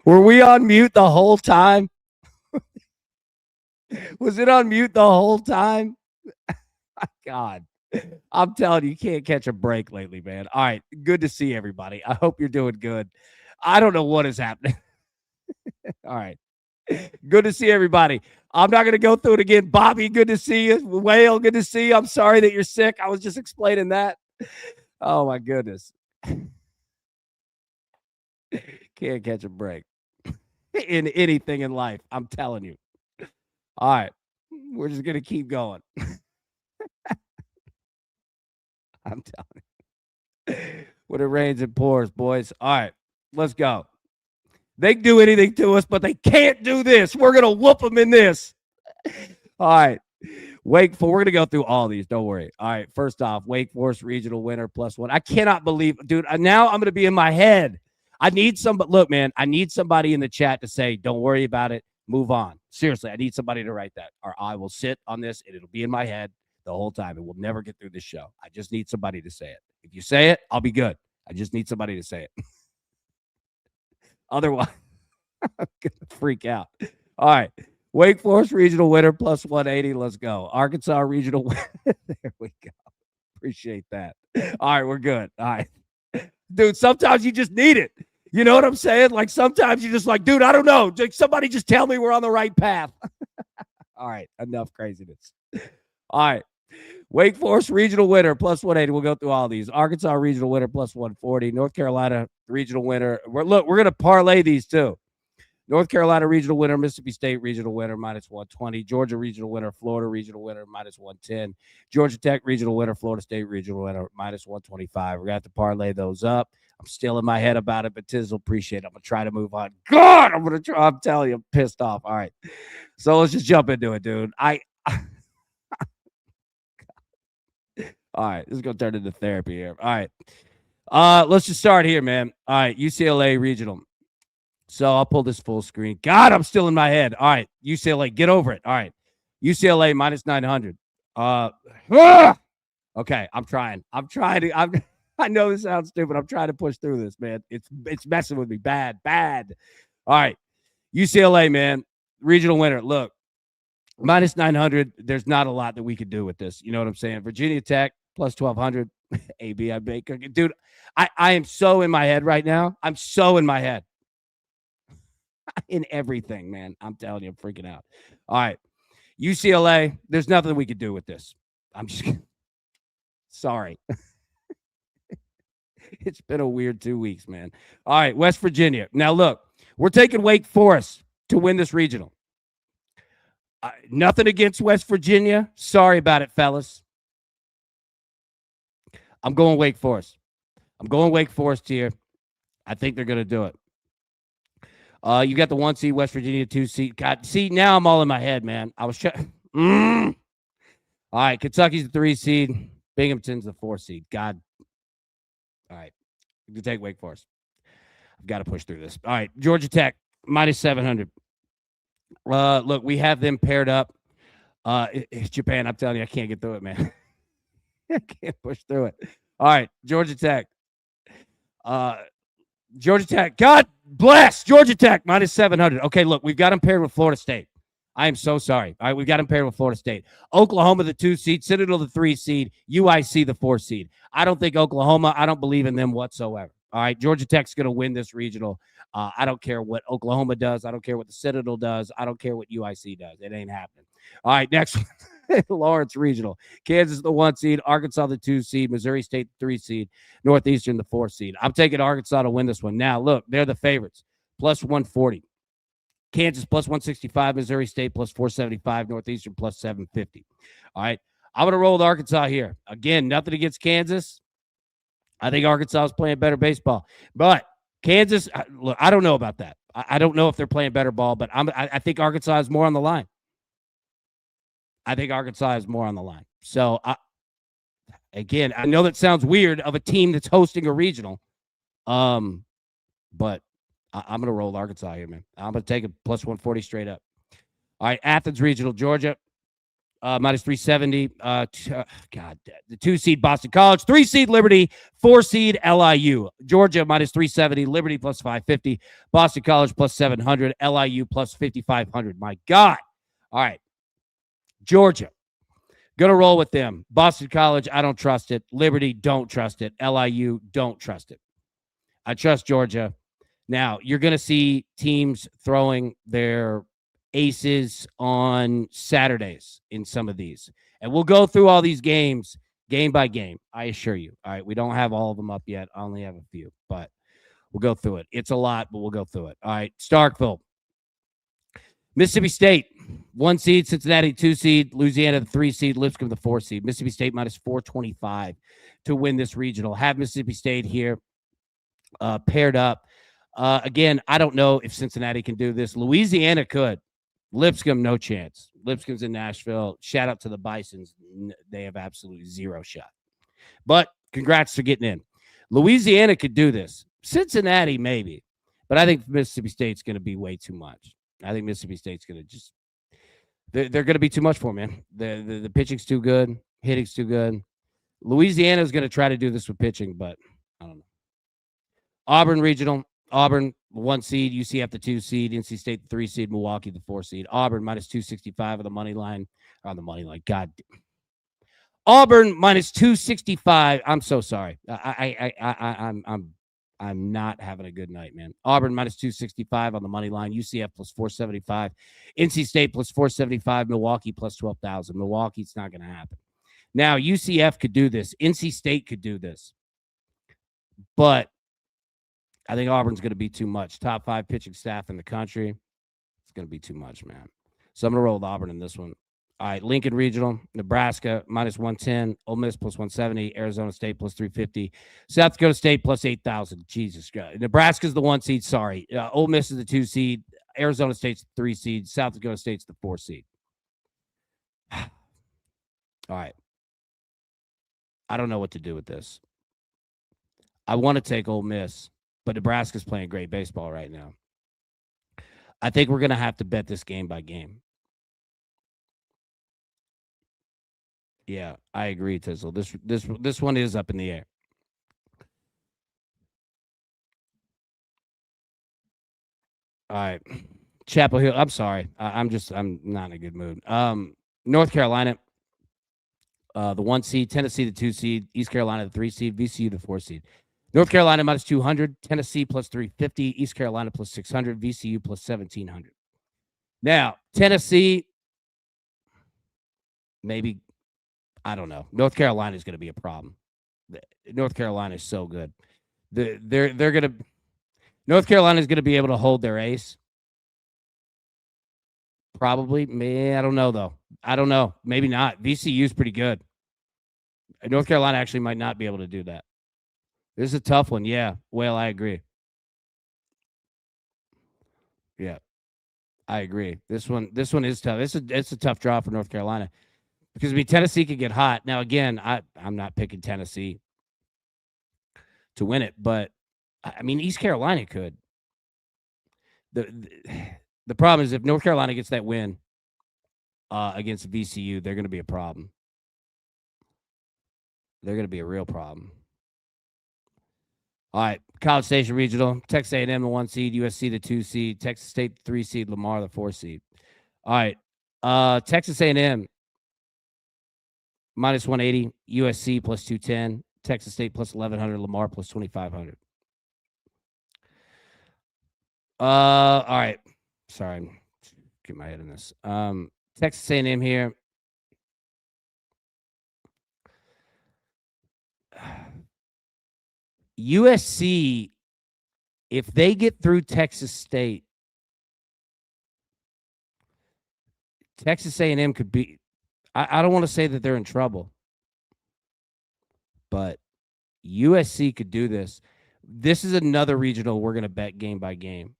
Were we on mute the whole time? Was it on mute the whole time? God. I'm telling you, you can't catch a break lately, man. All right. Good to see everybody. I hope you're doing good. I don't know what is happening. All right. Good to see everybody. I'm not going to go through it again. Bobby, good to see you. Whale, good to see you. I'm sorry that you're sick. I was just explaining that. Oh, my goodness. Can't catch a break in anything in life. I'm telling you. All right. We're just going to keep going. I'm telling you. When it rains, it pours, boys. All right. Let's go. They can do anything to us, but they can't do this. We're going to whoop them in this. All right. Wake Forest. We're going to go through all these. Don't worry. All right. First off, Wake Forest regional winner +1. I cannot believe, dude. Now I'm going to be in my head. I need somebody. Look, man, I need somebody in the chat to say, don't worry about it. Move on. Seriously, I need somebody to write that. Or I will sit on this and it'll be in my head the whole time. And we'll never get through this show. I just need somebody to say it. If you say it, I'll be good. I just need somebody to say it. Otherwise, I'm going to freak out. All right. Wake Forest regional winner +180. Let's go. Arkansas regional winner. There we go. Appreciate that. All right, we're good. All right. Dude, sometimes you just need it. You know what I'm saying? Like sometimes you're just like, dude, I don't know. Somebody just tell me we're on the right path. All right. Enough craziness. All right. Wake Forest regional winner +180. We'll go through all these. Arkansas regional winner +140. North Carolina regional winner. We're going to parlay these too. North Carolina regional winner, Mississippi State regional winner -120, Georgia regional winner, Florida regional winner -110, Georgia Tech regional winner, Florida State regional winner -125. We're going to have to parlay those up. I'm still in my head about it, but Tiz will appreciate it. I'm going to try to move on. God, I'm going to try. I'm telling you, I'm pissed off. All right. So let's just jump into it, dude. All right. This is going to turn into therapy here. All right. Let's just start here, man. All right. UCLA regional. So I'll pull this full screen. God, I'm still in my head. All right, UCLA, get over it. All right, UCLA -900. Okay, I'm trying. I know this sounds stupid. I'm trying to push through this, man. It's messing with me. Bad. All right, UCLA, man, regional winner. Look, -900. There's not a lot that we could do with this. You know what I'm saying? Virginia Tech +1200. AB, I make, dude. I am so in my head right now. I'm so in my head. In everything, man. I'm telling you, I'm freaking out. All right. UCLA, there's nothing we could do with this. I'm just sorry. It's been a weird 2 weeks, man. All right, West Virginia. Now, look, we're taking Wake Forest to win this regional. Nothing against West Virginia. Sorry about it, fellas. I'm going Wake Forest. I'm going Wake Forest here. I think they're going to do it. You got the 1 seed, West Virginia, 2 seed. God, see, now I'm all in my head, man. I was trying. All right, Kentucky's the 3 seed. Binghamton's the 4 seed. God. All right, you can take Wake Forest. I've got to push through this. All right, Georgia Tech -700. Look, we have them paired up. It's Japan. I'm telling you, I can't get through it, man. I can't push through it. All right, Georgia Tech. Georgia Tech. God bless Georgia Tech -700. Okay, look, we've got them paired with Florida State. I am so sorry. All right, we've got them paired with Florida State. Oklahoma, the 2 seed. Citadel, the 3 seed. UIC, the 4 seed. I don't think Oklahoma, I don't believe in them whatsoever. All right, Georgia Tech's going to win this regional. I don't care what Oklahoma does. I don't care what the Citadel does. I don't care what UIC does. It ain't happening. All right, next one. Lawrence Regional. Kansas, the 1 seed. Arkansas, the 2 seed. Missouri State, the 3 seed. Northeastern, the 4 seed. I'm taking Arkansas to win this one. Now, look, they're the favorites. +140. Kansas +165. Missouri State +475. Northeastern +750. All right. I'm going to roll with Arkansas here. Again, nothing against Kansas. I think Arkansas is playing better baseball. But Kansas, look, I don't know about that. I don't know if they're playing better ball, but I think Arkansas is more on the line. So, again, I know that sounds weird of a team that's hosting a regional, but I'm going to roll Arkansas here, man. I'm going to take a +140 straight up. All right, Athens Regional, Georgia. minus 370. God, the 2 seed Boston College, 3 seed Liberty, 4 seed LIU. Georgia minus 370, Liberty plus 550, Boston College plus 700, LIU plus 5,500. My God. All right. Georgia. Gonna roll with them. Boston College, I don't trust it. Liberty, don't trust it. LIU, don't trust it. I trust Georgia. Now, you're going to see teams throwing their aces on Saturdays in some of these. And we'll go through all these games game by game, I assure you. All right, we don't have all of them up yet. I only have a few, but we'll go through it. It's a lot, but we'll go through it. All right, Starkville. Mississippi State, 1 seed, Cincinnati, 2 seed, Louisiana, the 3 seed, Lipscomb, the 4 seed. Mississippi State minus 425 to win this regional. Have Mississippi State here paired up. Again, I don't know if Cincinnati can do this. Louisiana could. Lipscomb, no chance. Lipscomb's in Nashville. Shout out to the Bisons. They have absolutely zero shot. But congrats for getting in. Louisiana could do this. Cincinnati, maybe. But I think Mississippi State's going to be way too much. I think Mississippi State's going to just they're going to be too much for them, man. The pitching's too good. Hitting's too good. Louisiana's going to try to do this with pitching, but I don't know. Auburn Regional. Auburn, 1 seed. UCF, the 2 seed. NC State, the 3 seed. Milwaukee, the 4 seed. Auburn, minus 265 on the money line. On the money line. God. Auburn, minus 265. I'm so sorry. I'm not having a good night, man. Auburn minus 265 on the money line. UCF plus 475. NC State plus 475. Milwaukee plus 12,000. Milwaukee, it's not going to happen. Now, UCF could do this. NC State could do this. But I think Auburn's going to be too much. Top 5 pitching staff in the country. It's going to be too much, man. So I'm going to roll with Auburn in this one. All right, Lincoln Regional, Nebraska, minus 110, Ole Miss plus 170, Arizona State plus 350, South Dakota State plus 8,000. Jesus Christ. Nebraska's the 1 seed, sorry. Ole Miss is the 2 seed, Arizona State's the 3 seed, South Dakota State's the 4 seed. All right. I don't know what to do with this. I want to take Ole Miss, but Nebraska's playing great baseball right now. I think we're going to have to bet this game by game. Yeah, I agree, Tizzle. This one is up in the air. All right. Chapel Hill. I'm sorry. I'm not in a good mood. North Carolina, the 1 seed, Tennessee, the 2 seed, East Carolina, the 3 seed, VCU, the 4 seed. North Carolina minus 200, Tennessee plus 350, East Carolina plus 600, VCU plus 1,700. Now, Tennessee, maybe, I don't know. North Carolina is going to be a problem. North Carolina is so good. They're going to North Carolina is going to be able to hold their ace. Probably. I don't know, though. I don't know. Maybe not. VCU is pretty good. North Carolina actually might not be able to do that. This is a tough one. Yeah. Well, I agree. Yeah. I agree. This one is tough. It's a tough draw for North Carolina. Because, I mean, Tennessee could get hot. Now, again, I'm not picking Tennessee to win it, but, I mean, East Carolina could. The problem is if North Carolina gets that win against VCU, they're going to be a problem. They're going to be a real problem. All right, College Station Regional, Texas A&M, the 1 seed, USC, the 2 seed, Texas State, the 3 seed, Lamar, the 4 seed. All right, Texas A&M, minus 180, USC plus 210, Texas State plus 1,100, Lamar plus 2,500. All right. Sorry, get my head in this. Texas A&M here. USC, if they get through Texas State, Texas A&M could be. I don't want to say that they're in trouble, but USC could do this. This is another regional we're going to bet game by game.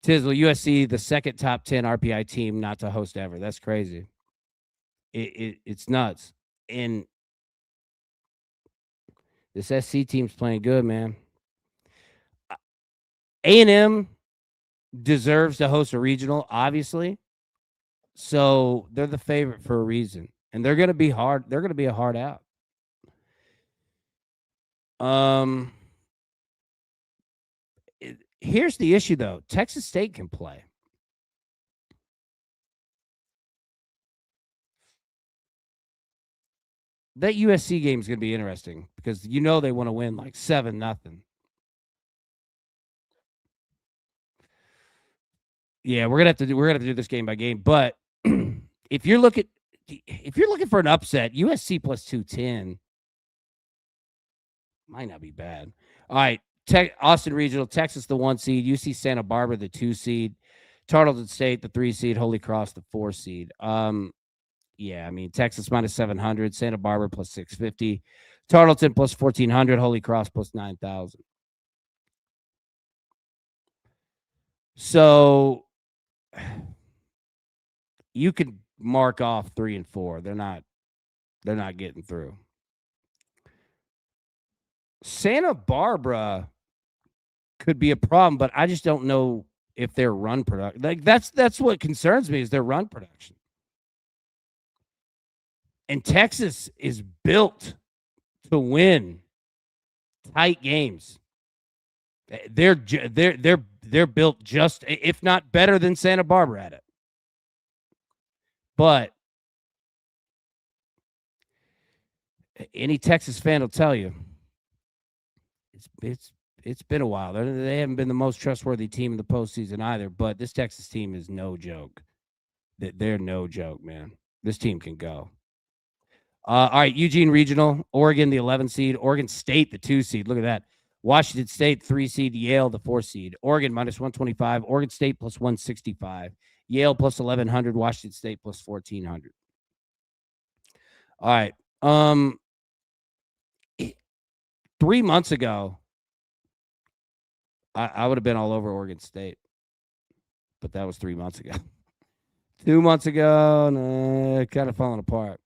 Tizzle, USC, the second top 10 RPI team not to host ever. That's crazy. It's nuts. And this SC team's playing good, man. A&M deserves to host a regional, obviously. So they're the favorite for a reason, and they're going to be hard. They're going to be a hard out. Here's the issue, though. Texas State can play. That USC game is going to be interesting because they want to win like 7-0. Yeah, we're gonna have to do this game by game. But if you're looking for an upset, USC plus 210 might not be bad. All right, Austin Regional, Texas the 1 seed, UC Santa Barbara the 2 seed, Tarleton State the 3 seed, Holy Cross the 4 seed. Yeah, I mean Texas minus 700, Santa Barbara plus 650, Tarleton plus 1400, Holy Cross plus 9,000. So you could mark off 3 and 4. They're not getting through. Santa Barbara could be a problem, but I just don't know if their run production. Like that's what concerns me is their run production. And Texas is built to win tight games. They're built just, if not better than Santa Barbara at it. But any Texas fan will tell you it's been a while. They haven't been the most trustworthy team in the postseason either. But this Texas team is no joke. They're no joke, man. This team can go. All right, Eugene Regional, Oregon, the 11 seed, Oregon State, the 2 seed. Look at that. Washington State, 3 seed, Yale, the 4 seed. Oregon minus 125, Oregon State plus 165, Yale plus 1,100, Washington State plus 1,400. All right. 3 months ago, I would have been all over Oregon State, but that was 3 months ago. 2 months ago, nah, kind of falling apart.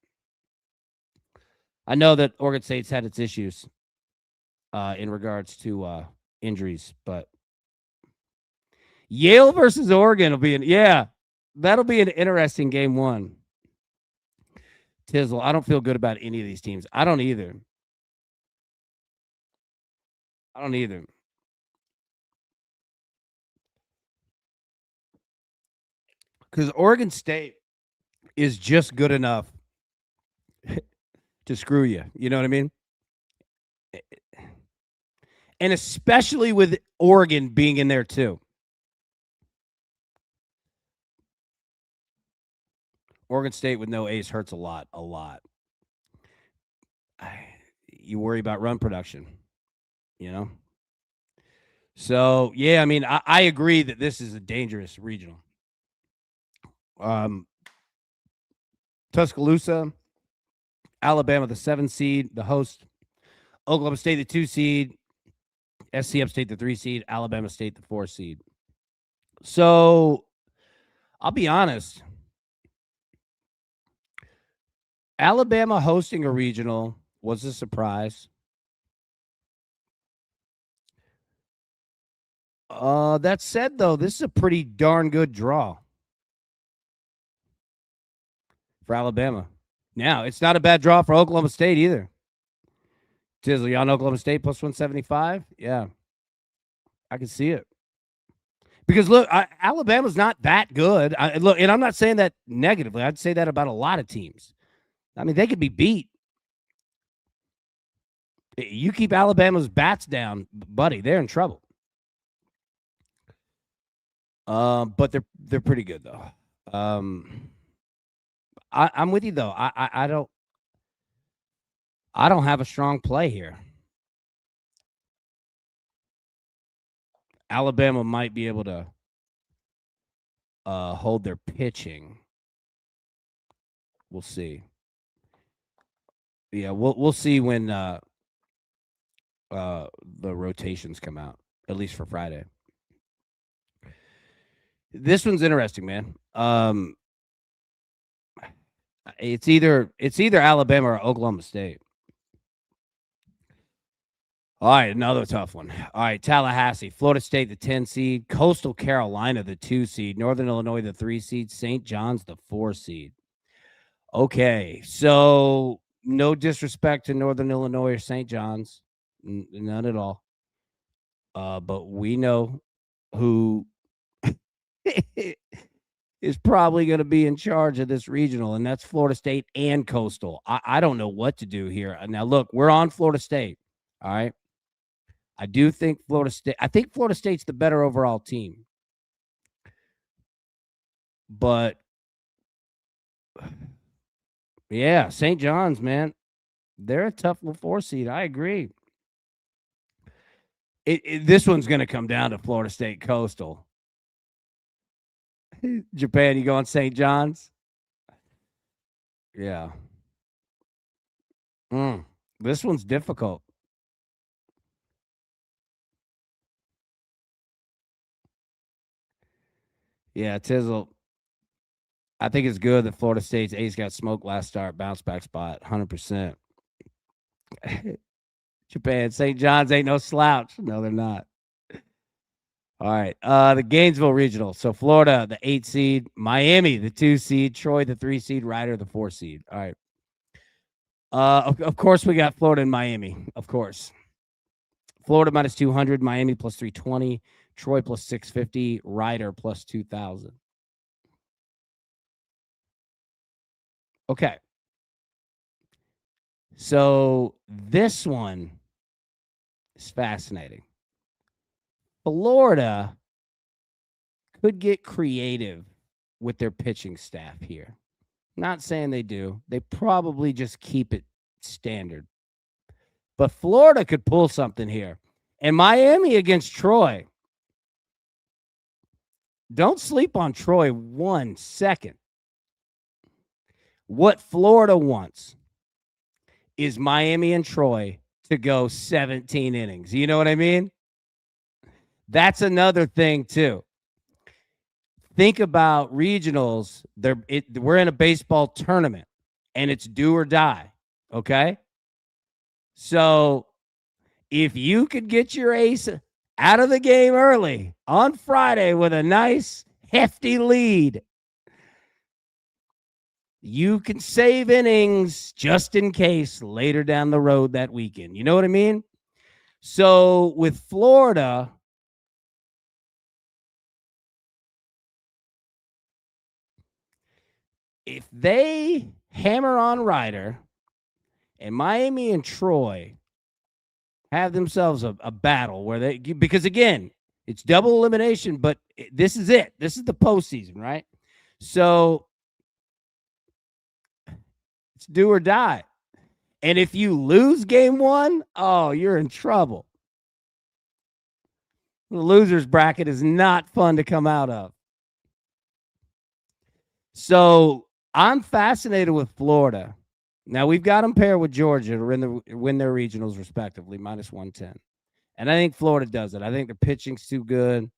I know that Oregon State's had its issues in regards to injuries, but Yale versus Oregon will be that'll be an interesting game 1. Tizzle, I don't feel good about any of these teams. I don't either. Because Oregon State is just good enough to screw you. You know what I mean? And especially with Oregon being in there too. Oregon State with no ace hurts a lot. You worry about run production, you know? So, yeah, I mean, I agree that this is a dangerous regional. Tuscaloosa, Alabama, the 7 seed, the host. Oklahoma State, the 2 seed. SC Upstate, the 3 seed. Alabama State, the 4 seed. So, I'll be honest. Alabama hosting a regional was a surprise. That said, though, this is a pretty darn good draw for Alabama. Now, it's not a bad draw for Oklahoma State either. Tizzle, you on Oklahoma State plus 175? Yeah. I can see it. Because, look, Alabama's not that good. Look, and I'm not saying that negatively. I'd say that about a lot of teams. I mean, they could be beat. You keep Alabama's bats down, buddy, they're in trouble. But they're pretty good though. I'm with you though. I don't have a strong play here. Alabama might be able to hold their pitching. We'll see. Yeah, we'll see when the rotations come out, at least for Friday. This one's interesting, man. It's either Alabama or Oklahoma State. All right, another tough one. All right, Tallahassee, Florida State, the 10 seed, Coastal Carolina, the 2 seed, Northern Illinois, the 3 seed, St. John's, the 4 seed. Okay, so no disrespect to Northern Illinois or St. John's, none at all. But we know who is probably going to be in charge of this regional, and that's Florida State and Coastal. I don't know what to do here. Now, look, we're on Florida State. All right. I do think Florida State's the better overall team. But yeah, St. John's, man, they're a tough little 4 seed. I agree. This one's going to come down to Florida State Coastal. Japan, you going St. John's? Yeah. This one's difficult. Yeah, Tizzle. I think it's good that Florida State's ace got smoked last start, bounce back spot, 100%. Japan, St. John's ain't no slouch. No, they're not. All right. The Gainesville Regional. So Florida, the 8 seed, Miami, the 2 seed, Troy, the 3 seed, Ryder, the 4 seed. All right. Of course, we got Florida and Miami. Of course. Florida minus 200, Miami plus 320, Troy plus 650, Ryder plus 2,000. Okay. So this one is fascinating. Florida could get creative with their pitching staff here. Not saying they do. They probably just keep it standard. But Florida could pull something here. And Miami against Troy. Don't sleep on Troy 1 second. What Florida wants is Miami and Troy to go 17 innings. You know what I mean? That's another thing, too. Think about regionals. We're in a baseball tournament, and it's do or die, okay? So if you could get your ace out of the game early on Friday with a nice, hefty lead, you can save innings just in case later down the road that weekend. You know what I mean? So with Florida, if they hammer on Ryder and Miami and Troy have themselves a battle where because again, it's double elimination, but this is it. This is the postseason, right? So it's do or die. And if you lose game 1, oh, you're in trouble. The loser's bracket is not fun to come out of. So I'm fascinated with Florida. Now, we've got them paired with Georgia to win their regionals, respectively, minus 110. And I think Florida does it. I think the pitching's too good.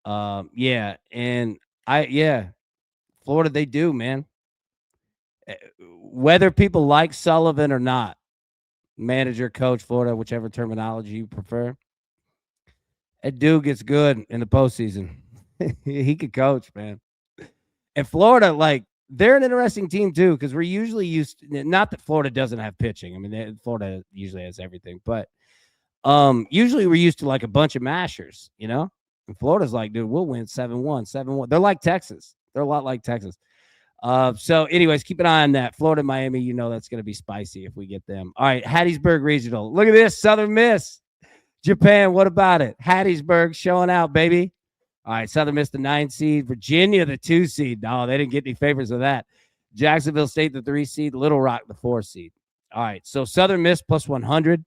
Yeah. And Florida, they do, man. Whether people like Sullivan or not, manager, coach, Florida, whichever terminology you prefer, that dude gets good in the postseason. He could coach, man. And Florida, like, they're an interesting team, too, because we're usually used to, not that Florida doesn't have pitching. I mean, Florida usually has everything. But usually we're used to, like, a bunch of mashers, you know? And Florida's like, dude, we'll win 7-1, 7-1. They're like Texas. They're a lot like Texas. So, anyways, keep an eye on that. Florida, Miami, you know that's going to be spicy if we get them. All right, Hattiesburg Regional. Look at this, Southern Miss. Japan, what about it? Hattiesburg showing out, baby. All right, Southern Miss, the 9 seed. Virginia, the 2 seed. No, they didn't get any favors with that. Jacksonville State, the 3 seed. Little Rock, the 4 seed. All right, so Southern Miss plus 100.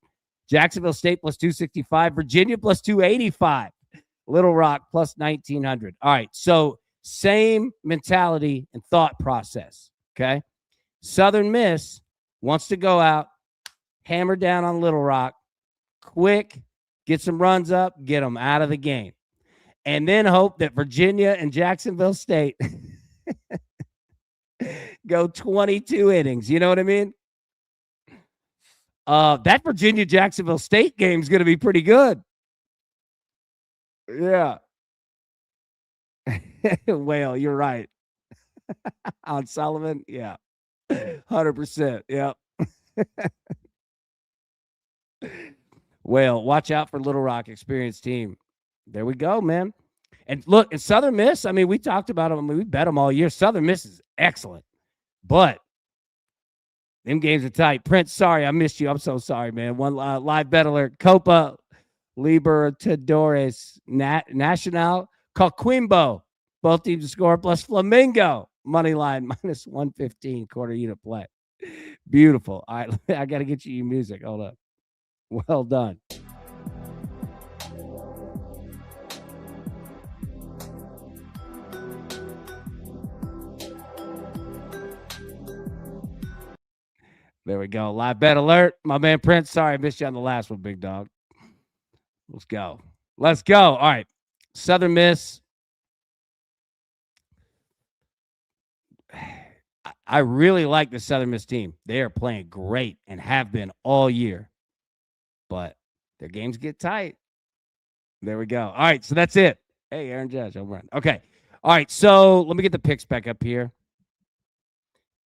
Jacksonville State plus 265. Virginia plus 285. Little Rock plus 1,900. All right, so same mentality and thought process, okay? Southern Miss wants to go out, hammer down on Little Rock, quick, get some runs up, get them out of the game, and then hope that Virginia and Jacksonville State go 22 innings. You know what I mean? That Virginia-Jacksonville State game is going to be pretty good. Yeah. Well, you're right. On Sullivan, yeah. 100%. Yep. Well, watch out for Little Rock experienced team. There we go, man. And look, in Southern Miss, I mean, we talked about them. I mean, we bet them all year. Southern Miss is excellent. But them games are tight. Prince, sorry, I missed you. I'm so sorry, man. One live bet alert. Copa Libertadores Nacional Coquimbo. Both teams to score plus Flamingo. Money line minus 115 quarter unit play. Beautiful. All right, I got to get you your music. Hold up. Well done. There we go. Live bet alert. My man Prince. Sorry, I missed you on the last one, big dog. Let's go. Let's go. All right. Southern Miss. I really like the Southern Miss team. They are playing great and have been all year. But their games get tight. There we go. All right. So that's it. Hey, Aaron Judge. Home run. Okay. All right. So let me get the picks back up here.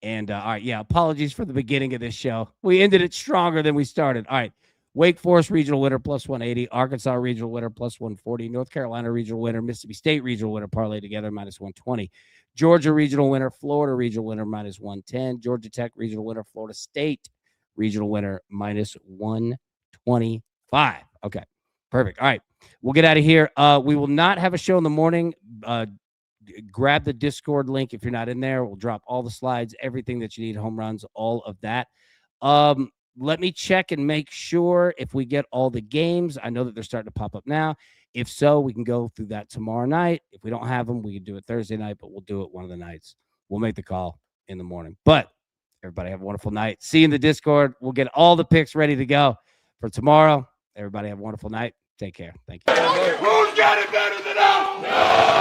And all right, yeah, apologies for the beginning of this show. We ended it stronger than we started. All right, Wake Forest regional winner plus 180, Arkansas regional winner plus 140, North Carolina regional winner, Mississippi State regional winner parlay together minus 120, Georgia regional winner, Florida regional winner minus 110, Georgia Tech regional winner, Florida State regional winner minus 125. Okay, perfect. All right, we'll get out of here. We will not have a show in the morning. Grab the Discord link if you're not in there. We'll drop all the slides, everything that you need, home runs, all of that. Let me check and make sure if we get all the games. I know that they're starting to pop up now. If so, we can go through that tomorrow night. If we don't have them, we can do it Thursday night, but we'll do it one of the nights. We'll make the call in the morning. But everybody have a wonderful night. See you in the Discord. We'll get all the picks ready to go for tomorrow. Everybody have a wonderful night. Take care. Thank you. Who's got it better than us? No!